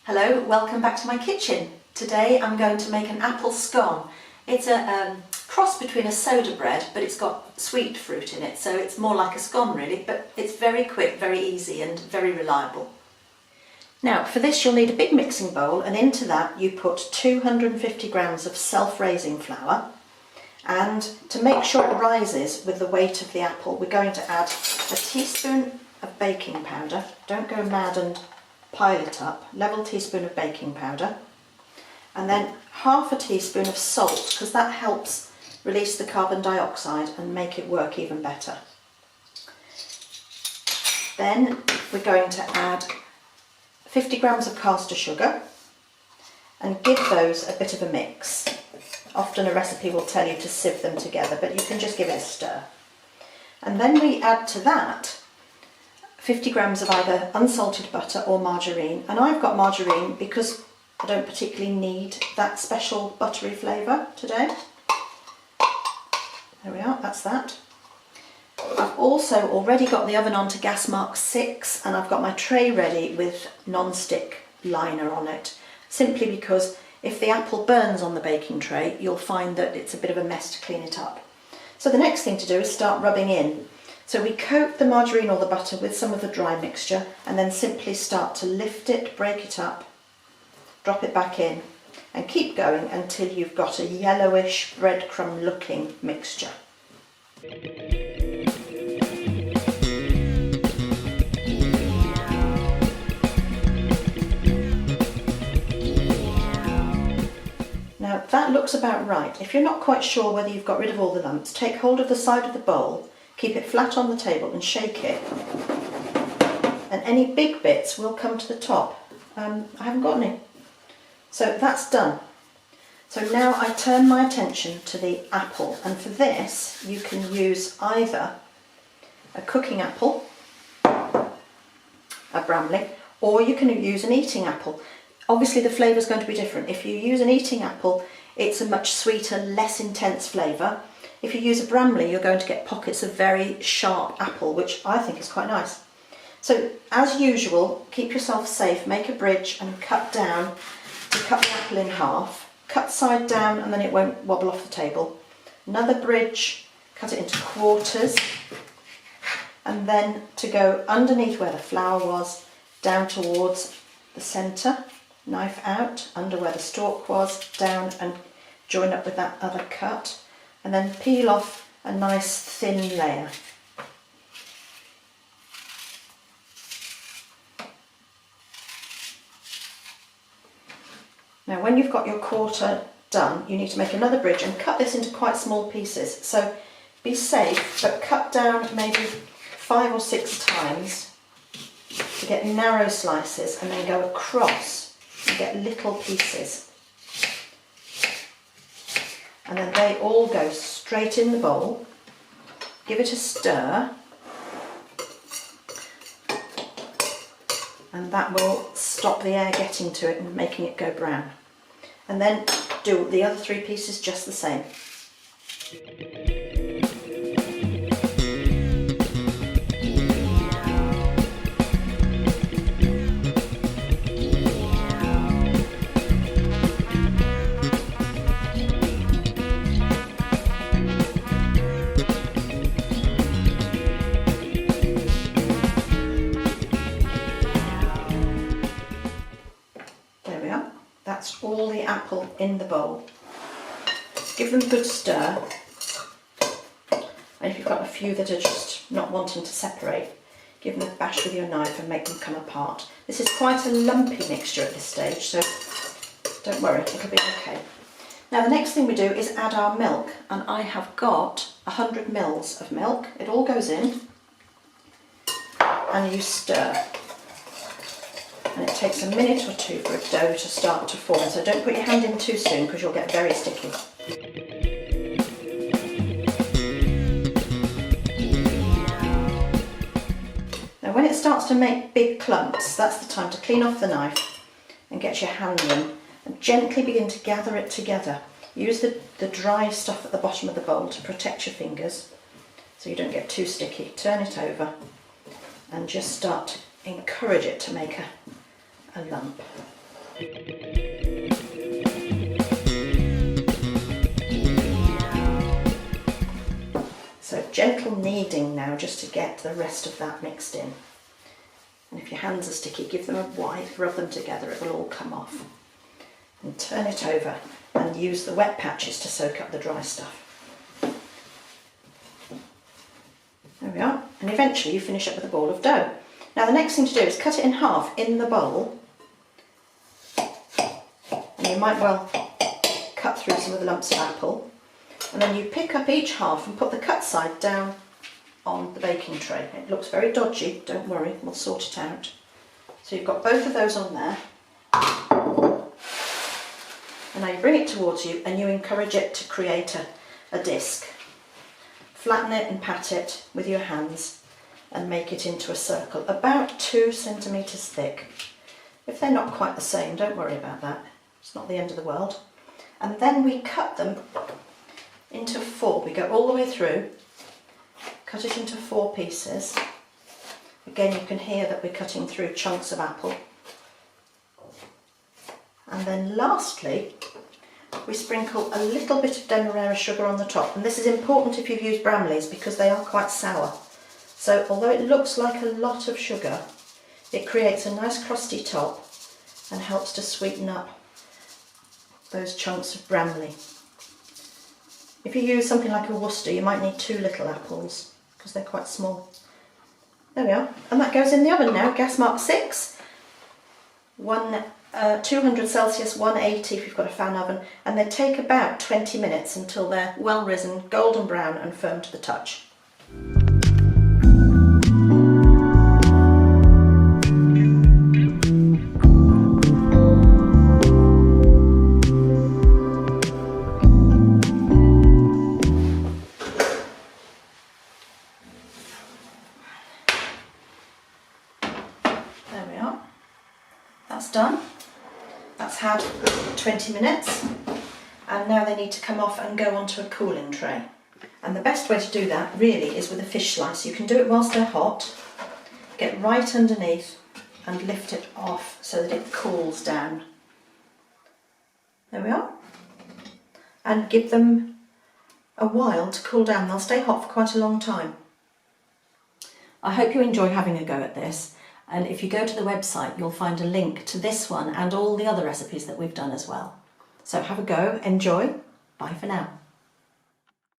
Hello, welcome back to my kitchen. Today I'm going to make an apple scone. It's a cross between a soda bread, but it's got sweet fruit in it, so it's more like a scone really, but it's very quick, very easy and very reliable. Now for this you'll need a big mixing bowl, and into that you put 250 grams of self-raising flour, and to make sure it rises with the weight of the apple we're going to add a teaspoon of baking powder. Don't go mad and pile it up. Level teaspoon of baking powder, and then half a teaspoon of salt, because that helps release the carbon dioxide and make it work even better. Then we're going to add 50 grams of caster sugar and give those a bit of a mix. Often a recipe will tell you to sieve them together, but you can just give it a stir. And then we add to that 50 grams of either unsalted butter or margarine, and I've got margarine because I don't particularly need that special buttery flavour today. There we are, that's that. I've also already got the oven on to gas mark 6, and I've got my tray ready with non-stick liner on it, simply because if the apple burns on the baking tray you'll find that it's a bit of a mess to clean it up. So the next thing to do is start rubbing in. So we coat the margarine or the butter with some of the dry mixture and then simply start to lift it, break it up, drop it back in and keep going until you've got a yellowish breadcrumb looking mixture. Now that looks about right. If you're not quite sure whether you've got rid of all the lumps, take hold of the side of the bowl, keep it flat on the table and shake it, and any big bits will come to the top. I haven't got any. So that's done. So now I turn my attention to the apple, and for this you can use either a cooking apple, a Bramley, or you can use an eating apple. Obviously the flavour is going to be different. If you use an eating apple it's a much sweeter, less intense flavour. If you use a Bramley you're going to get pockets of very sharp apple, which I think is quite nice. So as usual, keep yourself safe, make a bridge and cut down to cut the apple in half. Cut side down and then it won't wobble off the table. Another bridge, cut it into quarters, and then to go underneath where the flour was, down towards the centre, knife out, under where the stalk was, down and join up with that other cut, and then peel off a nice thin layer. Now when you've got your quarter done, you need to make another bridge and cut this into quite small pieces. So be safe, but cut down maybe 5 or 6 times to get narrow slices, and then go across and get little pieces. And then they all go straight in the bowl. Give it a stir, and that will stop the air getting to it and making it go brown. And then do the other 3 pieces just the same. That's all the apple in the bowl. Give them a good stir, and if you've got a few that are just not wanting to separate, give them a bash with your knife and make them come apart. This is quite a lumpy mixture at this stage, so don't worry, it'll be okay. Now the next thing we do is add our milk, and I have got 100 mils of milk. It all goes in and you stir. And it takes a minute or 2 for a dough to start to form, so don't put your hand in too soon because you'll get very sticky. Now when it starts to make big clumps, that's the time to clean off the knife and get your hand in and gently begin to gather it together. Use the dry stuff at the bottom of the bowl to protect your fingers so you don't get too sticky. Turn it over and just start to encourage it to make a lump. So gentle kneading now just to get the rest of that mixed in. And if your hands are sticky, give them a wipe, rub them together, it will all come off. And turn it over and use the wet patches to soak up the dry stuff. There we are. And eventually you finish up with a ball of dough. Now the next thing to do is cut it in half in the bowl. And you might well cut through some of the lumps of apple. And then you pick up each half and put the cut side down on the baking tray. It looks very dodgy, don't worry, we'll sort it out. So you've got both of those on there. And now you bring it towards you and you encourage it to create a disc. Flatten it and pat it with your hands and make it into a circle, about 2 centimetres thick. If they're not quite the same, don't worry about that. It's not the end of the world. And then we cut them into 4. We go all the way through, cut it into 4 pieces. Again, you can hear that we're cutting through chunks of apple. And then lastly, we sprinkle a little bit of demerara sugar on the top. And this is important if you've used Bramleys because they are quite sour. So although it looks like a lot of sugar, it creates a nice crusty top and helps to sweeten up those chunks of Bramley. If you use something like a Worcester, you might need 2 little apples because they're quite small. There we are. And that goes in the oven now, gas mark 6, 200 Celsius, 180 if you've got a fan oven, and they take about 20 minutes until they're well risen, golden brown and firm to the touch. There we are. That's done. That's had 20 minutes and now they need to come off and go onto a cooling tray. And the best way to do that really is with a fish slice. You can do it whilst they're hot, get right underneath and lift it off so that it cools down. There we are. And give them a while to cool down. They'll stay hot for quite a long time. I hope you enjoy having a go at this. And if you go to the website, you'll find a link to this one and all the other recipes that we've done as well. So have a go, enjoy, bye for now.